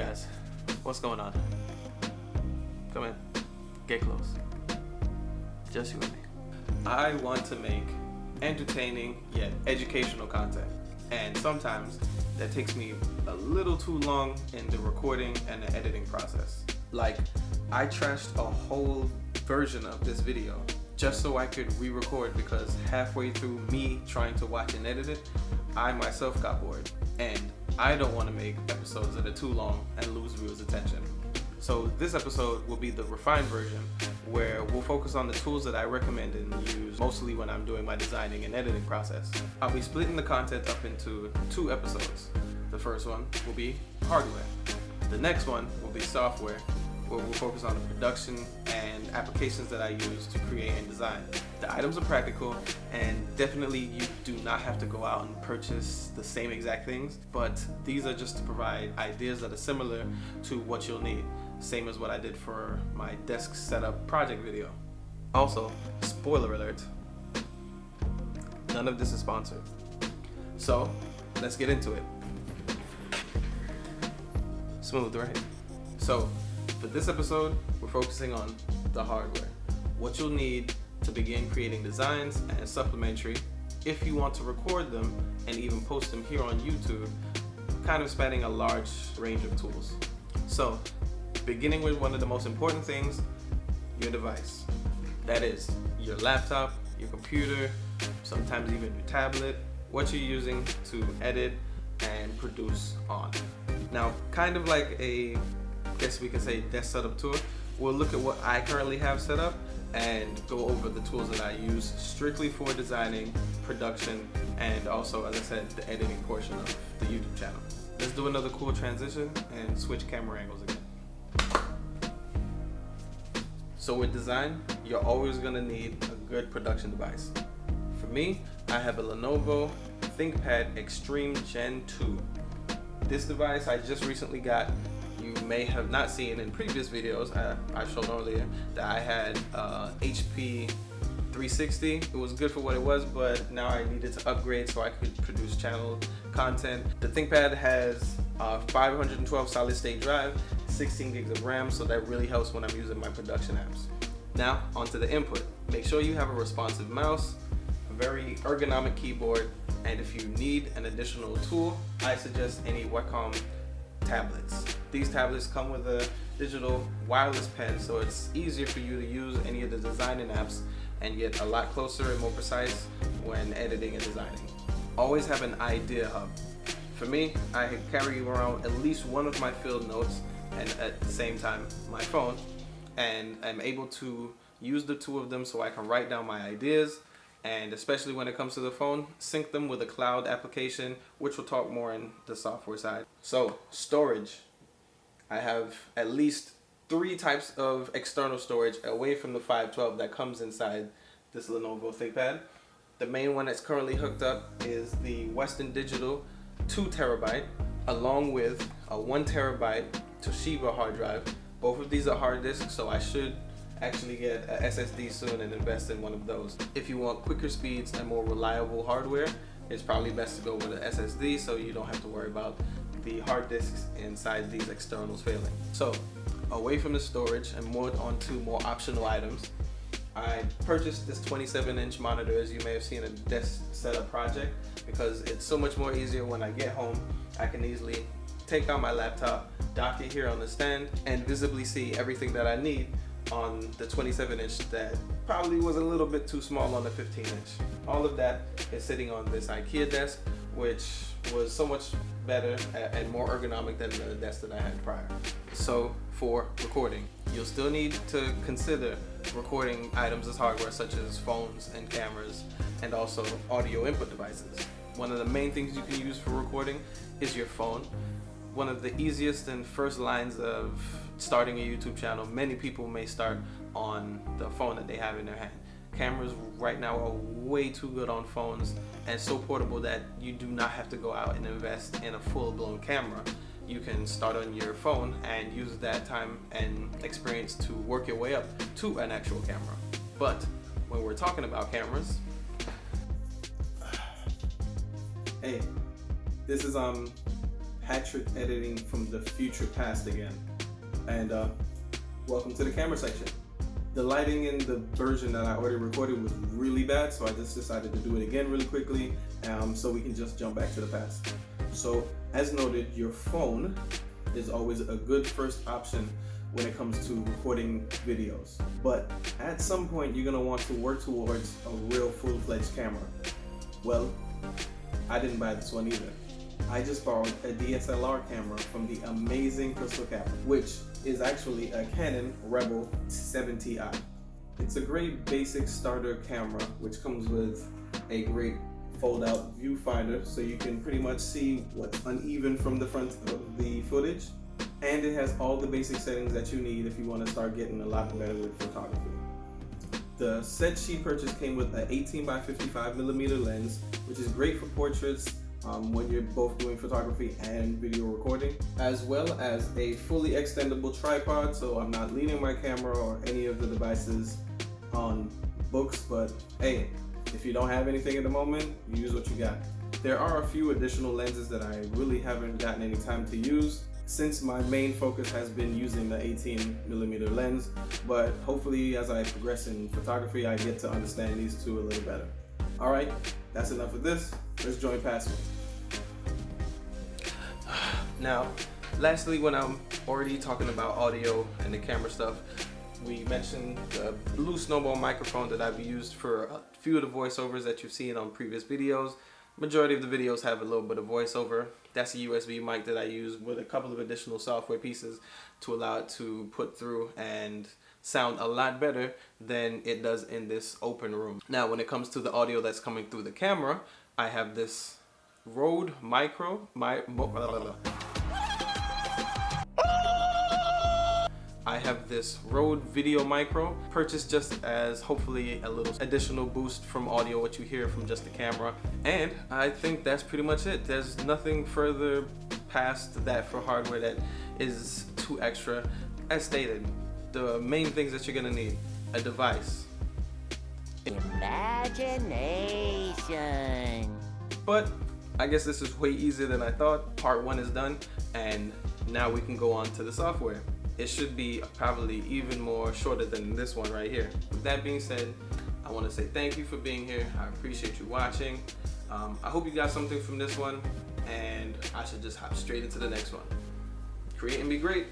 guys, what's going on? Come in, get close. Just you and me. I want to make entertaining yet educational content, and sometimes that takes me a little too long in the recording and the editing process. Like, I trashed a whole version of this video just so I could re-record because halfway through me trying to watch and edit it, I myself got bored, and I don't want to make episodes that are too long and lose viewers' attention. So this episode will be the refined version where we'll focus on the tools that I recommend and use mostly when I'm doing my designing and editing process. I'll be splitting the content up into 2 episodes. The first one will be hardware. The next one will be software, where we'll focus on the production and applications that I use to create and design. The items are practical, and definitely you do not have to go out and purchase the same exact things, but these are just to provide ideas that are similar to what you'll need, same as what I did for my desk setup project video. Also, spoiler alert, none of this is sponsored. So, let's get into it. Smooth, right? So, for this episode, we're focusing on the hardware. What you'll need to begin creating designs, and supplementary if you want to record them and even post them here on YouTube, kind of spanning a large range of tools. So, beginning with one of the most important things, your device. That is your laptop, your computer, sometimes even your tablet, what you're using to edit and produce on. Now, kind of like I guess we can say desk setup tour, we'll look at what I currently have set up and go over the tools that I use strictly for designing, production, and also, as I said, the editing portion of the YouTube channel. Let's do another cool transition and switch camera angles again. So with design, you're always gonna need a good production device. For me, I have a Lenovo ThinkPad Extreme Gen 2. This device I just recently got. You may have not seen in previous videos, I showed earlier that I had HP 360. It was good for what it was, but now I needed to upgrade so I could produce channel content. The ThinkPad has 512 solid state drive, 16 gigs of RAM, so that really helps when I'm using my production apps. Now, onto the input. Make sure you have a responsive mouse, a very ergonomic keyboard, and if you need an additional tool, I suggest any Wacom tablets. These tablets come with a digital wireless pen, so it's easier for you to use any of the designing apps and get a lot closer and more precise when editing and designing. Always have an idea hub. For me, I carry around at least one of my field notes and at the same time my phone, and I'm able to use the 2 of them so I can write down my ideas, and especially when it comes to the phone, sync them with a cloud application, which we'll talk more in the software side. So, storage. I have at least 3 types of external storage away from the 512 that comes inside this Lenovo ThinkPad. The main one that's currently hooked up is the Western Digital 2 terabyte, along with a 1 terabyte Toshiba hard drive. Both of these are hard disks, so I should actually get a SSD soon and invest in one of those. If you want quicker speeds and more reliable hardware, it's probably best to go with an SSD so you don't have to worry about the hard disks inside these externals failing. So, away from the storage and more onto more optional items, I purchased this 27-inch monitor, as you may have seen in a desk setup project, because it's so much more easier when I get home. I can easily take out my laptop, dock it here on the stand, and visibly see everything that I need on the 27-inch that probably was a little bit too small on the 15-inch. All of that is sitting on this IKEA desk, which was so much better and more ergonomic than the desk that I had prior. So for recording, you'll still need to consider recording items as hardware such as phones and cameras, and also audio input devices. One of the main things you can use for recording is your phone. One of the easiest and first lines of starting a YouTube channel, many people may start on the phone that they have in their hand. Cameras right now are way too good on phones and so portable that you do not have to go out and invest in a full-blown camera. You can start on your phone and use that time and experience to work your way up to an actual camera. But when we're talking about cameras, hey, this is hat-trick editing from the future past again. And welcome to the camera section. The lighting in the version that I already recorded was really bad, so I just decided to do it again really quickly so we can just jump back to the past. So as noted, your phone is always a good first option when it comes to recording videos. But at some point you're gonna want to work towards a real full-fledged camera. Well, I didn't buy this one either. I just borrowed a DSLR camera from the amazing Crystal Camera, which is actually a Canon Rebel 70i. It's a great basic starter camera which comes with a great fold-out viewfinder so you can pretty much see what's uneven from the front of the footage, and it has all the basic settings that you need if you want to start getting a lot better with photography. The set she purchased came with an 18x55mm lens, which is great for portraits when you're both doing photography and video recording, as well as a fully extendable tripod, so I'm not leaning my camera or any of the devices on books, but hey, if you don't have anything at the moment, use what you got. There are a few additional lenses that I really haven't gotten any time to use, since my main focus has been using the 18mm lens, but hopefully as I progress in photography, I get to understand these two a little better. All right, that's enough of this. Let's join Password. Now, lastly, when I'm already talking about audio and the camera stuff, we mentioned the blue snowball microphone that I've used for a few of the voiceovers that you've seen on previous videos. Majority of the videos have a little bit of voiceover. That's a USB mic that I use with a couple of additional software pieces to allow it to put through and sound a lot better than it does in this open room. Now, when it comes to the audio that's coming through the camera, I have this Rode Micro, I have this Rode Video Micro, purchased just as hopefully a little additional boost from audio, what you hear from just the camera. And I think that's pretty much it. There's nothing further past that for hardware that is too extra. As stated, the main things that you're gonna need: a device, imagination. But I guess this is way easier than I thought. Part one is done, and now we can go on to the software. It should be probably even more shorter than this one right here. With that being said, I want to say thank you for being here. I appreciate you watching. I hope you got something from this one, and I should just hop straight into the next one. Create and be great.